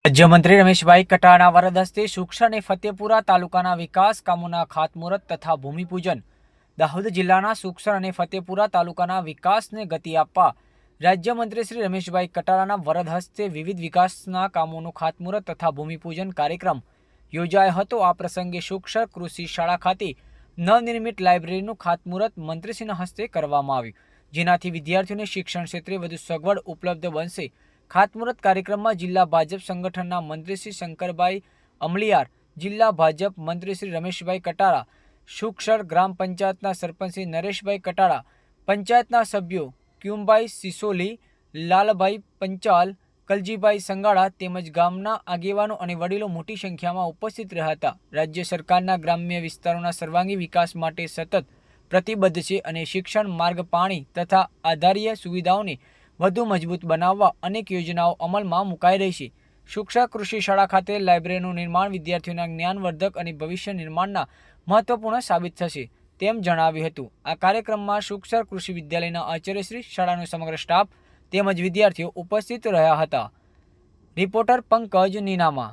રાજ્યમંત્રી રમેશભાઈ કટારાના વરદ હસ્તે સુક્ષ અને ફતેપુરા તાલુકાના વિકાસ કામોના ખાતમુહૂર્ત તથા ભૂમિપૂજન. દાહોદ જિલ્લાના સુક્ષ અને ફતેપુરા તાલુકાના વિકાસને ગતિ આપવા રાજ્યમંત્રી શ્રી રમેશભાઈ કટારાના વરદ હસ્તે વિવિધ વિકાસના કામોનું ખાતમુહૂર્ત તથા ભૂમિપૂજન કાર્યક્રમ યોજાયો હતો. આ પ્રસંગે સુક્ષ કૃષિ શાળા ખાતે નવનિર્મિત લાઇબ્રેરીનું ખાતમુહૂર્ત મંત્રીશ્રીના હસ્તે કરવામાં આવ્યું, જેનાથી વિદ્યાર્થીઓને શિક્ષણ ક્ષેત્રે વધુ સગવડ ઉપલબ્ધ બનશે. ખાતમુહૂર્ત કાર્યક્રમમાં જિલ્લા ભાજપ સંગઠનના મંત્રી શ્રી શંકરભાઈ અમલિયાર, જિલ્લા ભાજપ મંત્રી શ્રી રમેશભાઈ કટારા, સુક્ષર ગ્રામ પંચાયતના સરપંચ શ્રી નરેશભાઈ કટારા, પંચાયતના સભ્યો ક્યુમભાઈ સિસોલી, લાલભાઈ પંચાલ, કલજીભાઈ સંગાડા તેમજ ગામના આગેવાનો અને વડીલો મોટી સંખ્યામાં ઉપસ્થિત રહ્યા હતા. રાજ્ય સરકારના ગ્રામ્ય વિસ્તારોના સર્વાંગી વિકાસ માટે સતત પ્રતિબદ્ધ છે અને શિક્ષણ, માર્ગ, પાણી તથા આધારીય સુવિધાઓને વધુ મજબૂત બનાવવા અનેક યોજનાઓ અમલમાં મુકાઈ રહી છે. સુક્ષ કૃષિ શાળા ખાતે લાઇબ્રેરીનું નિર્માણ વિદ્યાર્થીઓના જ્ઞાનવર્ધક અને ભવિષ્ય નિર્માણના મહત્વપૂર્ણ સાબિત થશે તેમ જણાવ્યું હતું. આ કાર્યક્રમમાં સુક્ષ કૃષિ વિદ્યાલયના આચાર્યશ્રી, શાળાનો સમગ્ર સ્ટાફ તેમજ વિદ્યાર્થીઓ ઉપસ્થિત રહ્યા હતા. રિપોર્ટર પંકજ નીનામા.